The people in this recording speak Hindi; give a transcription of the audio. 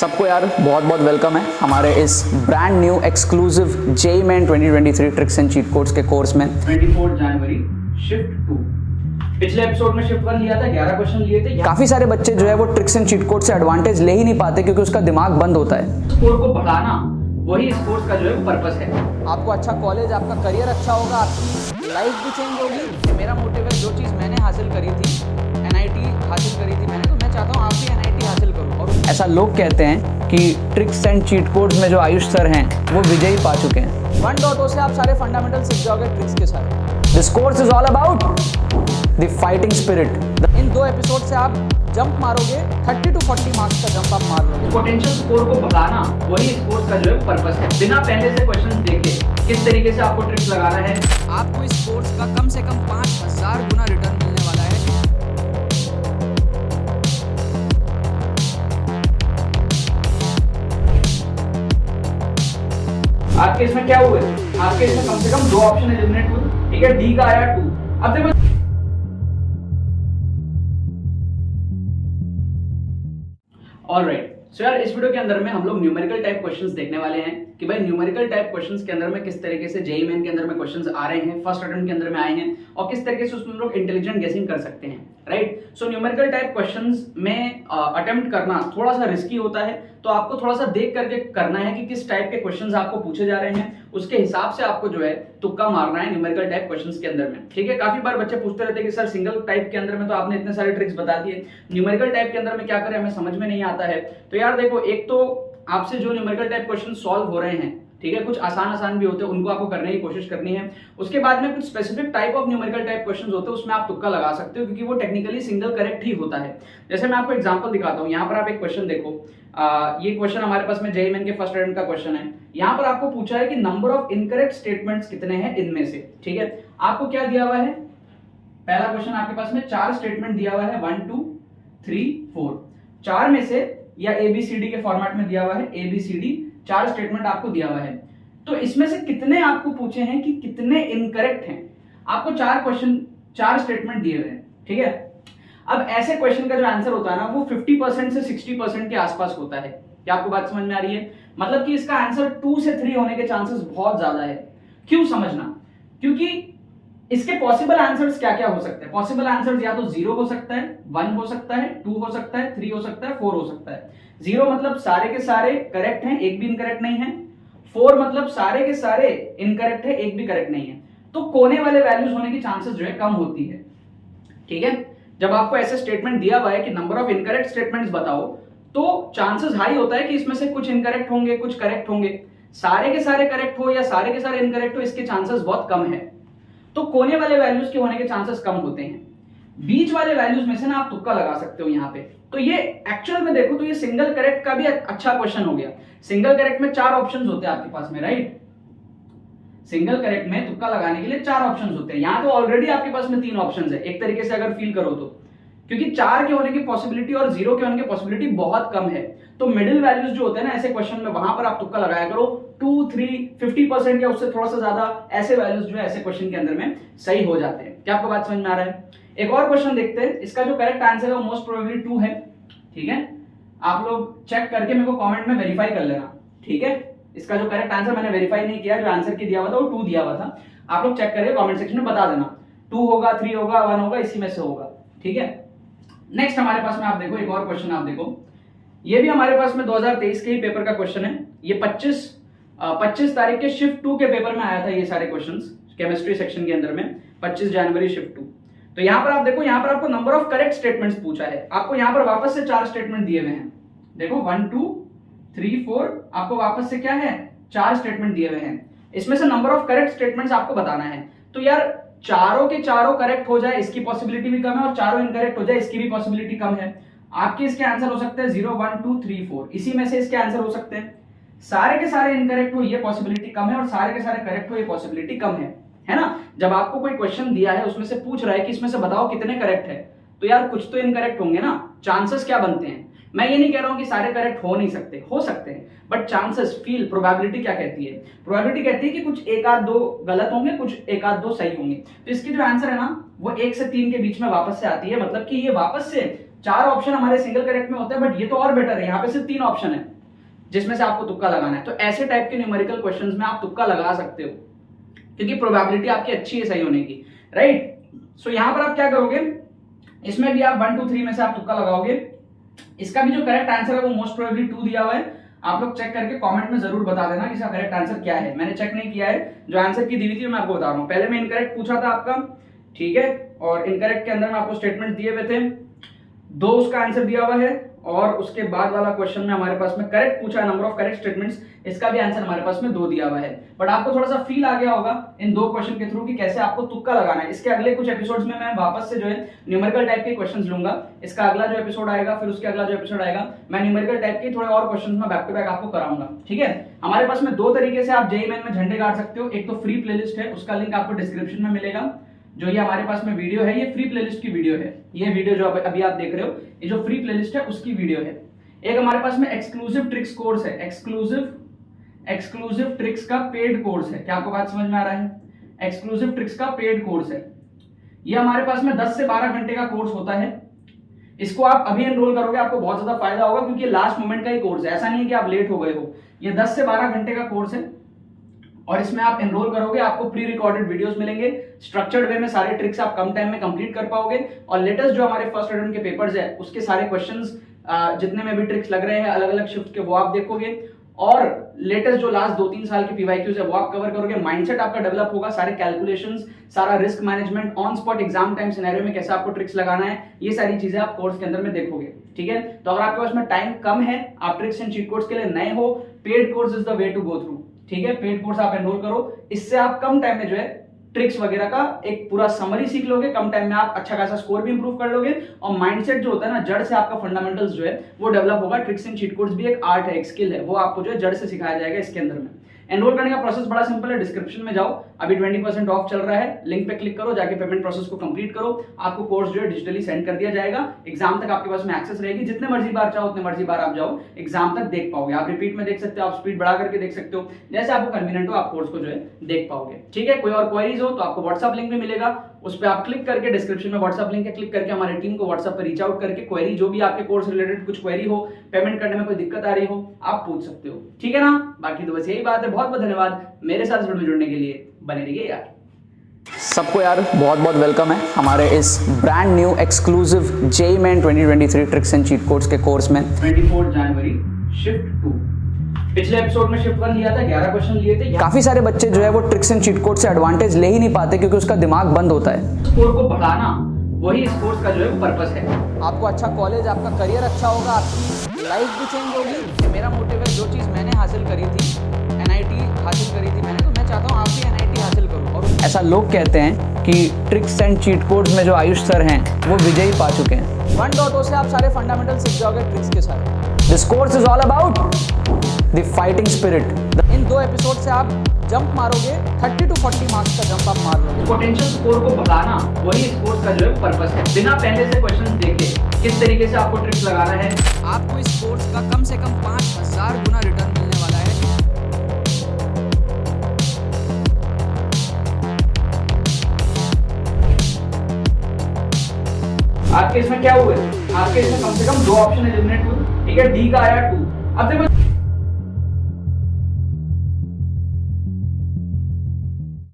सबको यार बहुत बहुत वेलकम है हमारे इस brand new exclusive JEE main 2023 tricks and cheat codes के कोर्स में 24 जनवरी शिफ्ट 2। पिछले एपिसोड में शिफ्ट 1 लिया था, 11 क्वेश्चन लिए थे। काफी सारे बच्चे जो है वो ट्रिक्स एंड चीट कोड से एडवांटेज ले ही नहीं पाते क्योंकि उसका दिमाग बंद होता है। स्कोर को बढ़ाना वही इस कोर्स का जो है पर्पस है। आपको अच्छा कॉलेज, आपका करियर अच्छा होगा, आपकी लाइफ भी चेंज होगी। मेरा मोटिव है, जो चीज़ मैंने हासिल करी थी, NIT हासिल करी थी मैंने, तो मैं चाहता हूँ आप भी NIT हासिल करो। और ऐसा लोग कहते हैं कि ट्रिक्स एंड चीट कोड्स में जो आयुष सर हैं वो विजयी पा चुके हैं। 1.0 से आप सारे फंडामेंटल सीख जाओगे ट्रिक्स के साथ। This course is all about the fighting spirit. In 2 episode से आप जंप मारोगे, 30 to 40 मार्क्स का जंप आप मार लोगे। पोटेंशियल स्कोर को बढ़ाना वही इस कोर्स का जो है पर्पस है। बिना पहले से क्वेश्चन देखे किस तरीके से आपको ट्रिक्स लगाना है। आपको इस कोर्स का कम से कम 5000 गुना रिटर्न मिलने वाला है। आपके इसमें क्या हुआ है? आपके इसमें कम से कम 2 ऑप्शन एलिमिनेट हुए, ठीक है। डी का आया 2। अब देखो ऑलराइट, सो यार इस वीडियो के अंदर में हम लोग न्यूमेरिकल टाइप क्वेश्चंस देखने वाले हैं कि भाई न्यूमेरिकल टाइप क्वेश्चंस के अंदर में किस तरीके से जेईई मेन के अंदर में क्वेश्चंस आ रहे हैं, फर्स्ट अटेम्प्ट के अंदर में आए हैं और किस तरीके से उसमें हम लोग इंटेलिजेंट गेसिंग कर सकते हैं, right. So numerical type questions में अटेम्प्ट करना थोड़ा सा रिस्की होता है, तो आपको थोड़ा सा देख करके करना है कि किस टाइप के क्वेश्चंस आपको पूछे जा रहे हैं, उसके हिसाब से आपको जो है तुक्का मारना है न्यूमेरिकल टाइप क्वेश्चंस के अंदर में, ठीक है। काफी बार बच्चे पूछते रहते हैं कि सर सिंगल टाइप के अंदर में तो आपने इतने सारे ट्रिक्स बता दिए, न्यूमेरिकल टाइप के अंदर में क्या करें, हमें समझ में नहीं आता है। तो यार देखो, एक तो आपसे जो न्यूमेरिकल टाइप क्वेश्चन सॉल्व हो रहे हैं, ठीक है, कुछ आसान भी होते हैं, उनको आपको करने की कोशिश करनी है। उसके बाद में कुछ specific type of numerical type questions होते हैं, उसमें आप तुक्का लगा सकते हो क्योंकि वो टेक्निकली सिंगल करेक्ट ही होता है। जैसे मैं आपको एग्जांपल दिखाता हूं, यहाँ पर आप एक क्वेश्चन देखो। ये क्वेश्चन हमारे पास में जेईई मेन के फर्स्ट अटेम्प्ट का क्वेश्चन है। यहाँ पर आपको पूछा है कि नंबर ऑफ इनकरेक्ट स्टेटमेंट्स कितने हैं इनमें से, ठीक है। आपको क्या दिया हुआ है, पहला क्वेश्चन आपके पास में 4 स्टेटमेंट दिया हुआ है, 1 2 3 4। 4 में से या ABCD के फॉर्मेट में दिया हुआ है, ABCD 4 स्टेटमेंट आपको दिया हुआ है। तो इसमें से कितने आपको पूछे हैं कि कितने इनकरेक्ट हैं। आपको 4 स्टेटमेंट दिए हुए हैं, ठीक है। अब ऐसे क्वेश्चन का जो आंसर होता है ना, वो 50% से 60% के आसपास होता है। क्या आपको बात समझ में आ रही है? मतलब कि इसका आंसर 2 से 3 होने के चांसेस बहुत ज्यादा है। क्यों समझना? क्योंकि इसके पॉसिबल आंसर्स क्या क्या हो सकते हैं। पॉसिबल आंसर्स या तो 0 हो सकता है, 1 हो सकता है, 2 हो सकता है, 3 हो सकता है, 4 हो सकता है। 0 मतलब सारे के सारे करेक्ट हैं, एक भी इनकरेक्ट नहीं है। 4 मतलब सारे के सारे इनकरेक्ट है, एक भी करेक्ट नहीं है। तो कोने वाले वैल्यूज होने की चांसेस जो है कम होती है, ठीक है। जब आपको ऐसे स्टेटमेंट दिया हुआ है कि नंबर ऑफ इनकरेक्ट स्टेटमेंट्स बताओ, तो चांसेस हाई होता है कि इसमें से कुछ इनकरेक्ट होंगे, कुछ करेक्ट होंगे। सारे के सारे करेक्ट हो या सारे के सारे इनकरेक्ट हो, इसके चांसेस बहुत कम है। तो कोने वाले वैल्यूज के होने के चांसेस कम होते हैं। बीच वाले वैल्यूज में से ना आप तुक्का लगा सकते हो यहाँ पे। तो ये एक्चुअल में देखो तो ये सिंगल करेक्ट का भी अच्छा क्वेश्चन हो गया। सिंगल करेक्ट में 4 ऑप्शंस होते हैं आपके पास में, राइट। सिंगल करेक्ट में तुक्का लगाने के लिए 4 ऑप्शंस होते हैं। यहाँ तो ऑलरेडी आपके पास में 3 ऑप्शंस है, एक तरीके से अगर फील करो तो, क्योंकि 4 के होने की पॉसिबिलिटी और 0 के होने की पॉसिबिलिटी बहुत कम है। तो मिडिल वैल्यूज जो होते हैं ना ऐसे क्वेश्चन में, वहां पर आप तुक्का लगाया करो। 2 3 50% या उससे थोड़ा सा ज्यादा ऐसे वैल्यूज जो है ऐसे क्वेश्चन के अंदर में सही हो जाते हैं। क्या आपको बात समझ में आ रहा है? एक और क्वेश्चन देखते हैं। इसका जो करेक्ट आंसर है वो मोस्ट प्रोबेबली 2 है, ठीक है। आप लोग चेक करके मेरे को कमेंट में वेरीफाई कर लेना, ठीक है। इसका जो करेक्ट आंसर मैंने वेरीफाई नहीं किया, जो आंसर की दिया हुआ था वो 2 दिया हुआ था। आप लोग चेक करके कमेंट सेक्शन में बता देना 2 होगा, 3 होगा, 1 होगा, इसी में से होगा, ठीक है। नेक्स्ट हमारे पास में आप देखो एक और क्वेश्चन, आप देखो ये भी हमारे पास में 2023 के ही पेपर का क्वेश्चन है। ये 25 तारीख के शिफ्ट 2 के पेपर में आया था ये सारे क्वेश्चंस, केमिस्ट्री सेक्शन के अंदर में 25 जनवरी शिफ्ट 2। तो यहाँ पर आप देखो, यहाँ पर आपको नंबर ऑफ करेक्ट स्टेटमेंट्स पूछा है। आपको यहाँ पर वापस से 4 स्टेटमेंट दिए हुए हैं। देखो 1 2 3 4, आपको वापस से क्या है, 4 स्टेटमेंट दिए हुए हैं। इसमें से नंबर ऑफ करेक्ट स्टेटमेंट्स आपको बताना है। तो यार चारों के चारों करेक्ट हो जाए इसकी पॉसिबिलिटी भी कम है, और चारों इनकरेक्ट हो जाए इसकी भी पॉसिबिलिटी कम है। आपके इसके आंसर हो सकते हैं 0 1 2 3 4, इसी में से इसके आंसर हो सकते हैं। सारे के सारे इनकरेक्ट हो ये पॉसिबिलिटी कम है, और सारे के सारे करेक्ट हो ये पॉसिबिलिटी कम है ना। जब आपको कोई क्वेश्चन दिया है उसमें से पूछ रहा है कि इसमें से बताओ कितने करेक्ट है, तो यार कुछ तो इनकरेक्ट होंगे ना। चांसेस क्या बनते हैं? मैं ये नहीं कह रहा हूं कि सारे करेक्ट हो नहीं सकते, हो सकते हैं, बट चांसेस, फील, प्रोबेबिलिटी क्या कहती है? प्रोबेबिलिटी कहती है कि कुछ 1 आध 2 गलत होंगे, कुछ 1 आध 2 सही होंगे। तो इसकी जो आंसर है ना वो 1 से 3 के बीच में वापस से आती है। मतलब कि ये वापस से 4 ऑप्शन हमारे सिंगल करेक्ट में होते हैं, बट ये तो और बेटर है, यहाँ पे सिर्फ 3 ऑप्शन है जिसमें से आपको तुक्का लगाना है। तो ऐसे टाइप के न्यूमेरिकल क्वेश्चंस में आप तुक्का लगा सकते हो क्योंकि प्रोबेबिलिटी आपकी अच्छी है सही होने की, राइट। सो यहाँ पर आप क्या करोगे, इसमें भी आप 1 2 3 में से आप तुक्का लगाओगे। इसका भी जो करेक्ट आंसर है वो मोस्ट प्रोबेबली 2 दिया हुआ है। आप लोग चेक करके कमेंट में जरूर बता देना कि इसका करेक्ट आंसर क्या है। मैंने चेक नहीं किया है, जो आंसर की दी हुई थी मैं आपको बता रहा हूँ। पहले मैं इनकरेक्ट पूछा था आपका, ठीक है, और इनकरेक्ट के अंदर में आपको स्टेटमेंट दिए हुए थे, 2 उसका आंसर दिया हुआ है, और उसके बाद वाला क्वेश्चन में हमारे पास में करेक्ट पूछा है नंबर ऑफ करेक्ट स्टेटमेंट्स, इसका भी आंसर हमारे पास में 2 दिया हुआ है। बट आपको थोड़ा सा फील आ गया होगा इन 2 क्वेश्चन के थ्रू कि कैसे आपको तुक्का लगाना है। इसके अगले कुछ एपिसोड्स में मैं वापस से जो है न्यूमेरिकल टाइप के क्वेश्चंस लूंगा। इसका अगला जो एपिसोड आएगा, फिर उसके अगला जो एपिसोड आएगा, मैं न्यूमेरिकल टाइप के थोड़े और क्वेश्चंस में बैक टू बैक आपको कराऊंगा, ठीक है। हमारे पास में 2 तरीके से आप जेईई मेन में झंडे गाड़ सकते हो। एक तो फ्री प्लेलिस्ट है, उसका लिंक आपको डिस्क्रिप्शन में मिलेगा। जो ये हमारे पास में वीडियो है, ये फ्री प्लेलिस्ट की वीडियो है। ये वीडियो जो अभी आप देख रहे हो, ये जो फ्री प्लेलिस्ट है उसकी वीडियो है। एक हमारे पास में एक्सक्लूसिव ट्रिक्स कोर्स है, एक्सक्लूसिव ट्रिक्स का पेड कोर्स है। क्या आपको बात समझ में आ रहा है? एक्सक्लूसिव ट्रिक्स का पेड कोर्स है। ये हमारे पास में 10 से 12 घंटे का कोर्स होता है। इसको आप अभी एनरोल करोगे आपको बहुत ज्यादा फायदा होगा क्योंकि लास्ट मोमेंट का ही कोर्स है, ऐसा नहीं है कि आप लेट हो गए हो। ये 10 से 12 घंटे का कोर्स है और इसमें आप एनरोल करोगे, आपको प्री रिकॉर्डेड वीडियोस मिलेंगे, स्ट्रक्चर्ड वे में सारे ट्रिक्स आप कम टाइम में कंप्लीट कर पाओगे, और लेटेस्ट जो हमारे फर्स्ट अटेम्प्ट के पेपर्स है उसके सारे क्वेश्चंस जितने में भी ट्रिक्स लग रहे हैं अलग अलग शिफ्ट के, वो आप देखोगे, और लेटेस्ट जो लास्ट 2-3 साल के पीवाईक्यूज है वो आप कवर करोगे। माइंडसेट आपका डेवलप होगा, सारे कैलकुलेशंस, सारा risk management, on spot exam time scenario में कैसे आपको ट्रिक्स लगाना है, ये सारी चीजें आप कोर्स के अंदर में देखोगे, ठीक है। तो अगर आपके पास में टाइम कम है, आप ट्रिक्स एंड चीट कोड्स के लिए नए हो, paid course is the way to go through, ठीक है। पेड कोर्स आप एनरोल करो, इससे आप कम टाइम में जो है ट्रिक्स वगैरह का एक पूरा समरी सीख लोगे, कम टाइम में आप अच्छा खासा स्कोर भी इंप्रूव कर लोगे, और माइंडसेट जो होता है ना, जड़ से आपका फंडामेंटल्स जो है वो डेवलप होगा। ट्रिक्स एंड चीट कोड्स भी एक आर्ट है, एक स्किल है, वो आपको जो है जड़ से सिखाया जाएगा इसके अंदर में। एनरोल करने का प्रोसेस बड़ा सिंपल है, डिस्क्रिप्शन में जाओ, अभी 20% ऑफ चल रहा है, लिंक पे क्लिक करो, जाके पेमेंट प्रोसेस को कंप्लीट करो, आपको कोर्स जो है डिजिटली सेंड कर दिया जाएगा। एग्जाम तक आपके पास में एक्सेस रहेगी, जितने मर्जी बार चाहो उतने मर्जी बार आप जाओ, एग्जाम तक देख पाओगे। आप रिपीट में देख सकते हो, आप स्पीड बढ़ा करके देख सकते हो, जैसे आपको कन्वीनियंट हो आप कोर्स को जो है देख पाओगे, ठीक है। कोई और क्वेरीज हो तो आपको व्हाट्सएप लिंक भी मिलेगा, उस पर आप क्लिक करके, डिस्क्रिप्शन में व्हाट्सएप लिंक है, क्लिक करके हमारी टीम को व्हाट्सएप पर रीच आउट करके क्वेरी, जो भी आपके कोर्स रिलेटेड कुछ क्वेरी हो, पेमेंट करने में कोई दिक्कत आ रही हो, आप पूछ सकते हो, ठीक है ना। बाकी तो बस यही बात है। बहुत बहुत धन्यवाद मेरे साथ वीडियो में जुड़ने के लिए, बने रहिए यार। सबको यार बहुत बहुत वेलकम है हमारे इस brand new exclusive JEE main 2023 tricks and cheat codes के कोर्स में। 24 जनवरी शिफ्ट 2, पिछले एपिसोड में शिफ्ट 1 लिया था, 11 क्वेश्चन लिए थे। काफी सारे बच्चे जो है वो ट्रिक्स एंड चीट कोड से एडवांटेज ले ही नहीं पाते क्योंकि उसका दिमाग बंद होता है। स्कोर को बढ़ाना वही इस कोर्स का जो है पर्पस है। आपको अच्छा कॉलेज, आपका करियर अच्छा होगा, आपकी लाइफ भी चेंज होगी। मेरा मोटिव है, जो चीज़ मैंने हासिल करी थी, NIT हासिल करी थी मैंने, तो मैं चाहता हूँ आप भी NIT हासिल करो। और ऐसा लोग कहते हैं कि ट्रिक्स एंड चीट कोड्स में जो आयुष सर हैं वो विजयी पा चुके हैं। 1.0 से आप सारे फंडामेंटल सीख जाओगे ट्रिक्स के साथ। This course is all about the fighting spirit. In 2 episode से आप जंप मारोगे, 30 to 40 मार्क्स का जंप आप मार लोगे। पोटेंशियल स्कोर को बढ़ाना वही इस कोर्स का जो है पर्पस है। बिना पहले से क्वेश्चन देखे किस तरीके से आपको ट्रिक्स लगाना है, आपको इस कोर्स का कम से कम 5000 गुना रिटर्न मिलने वाला है। आपके इसमें क्या हुआ है, आपके इसमें कम से कम 2 ऑप्शन एलिमिनेट हुए, ठीक है, डी का आया 2। अब देखो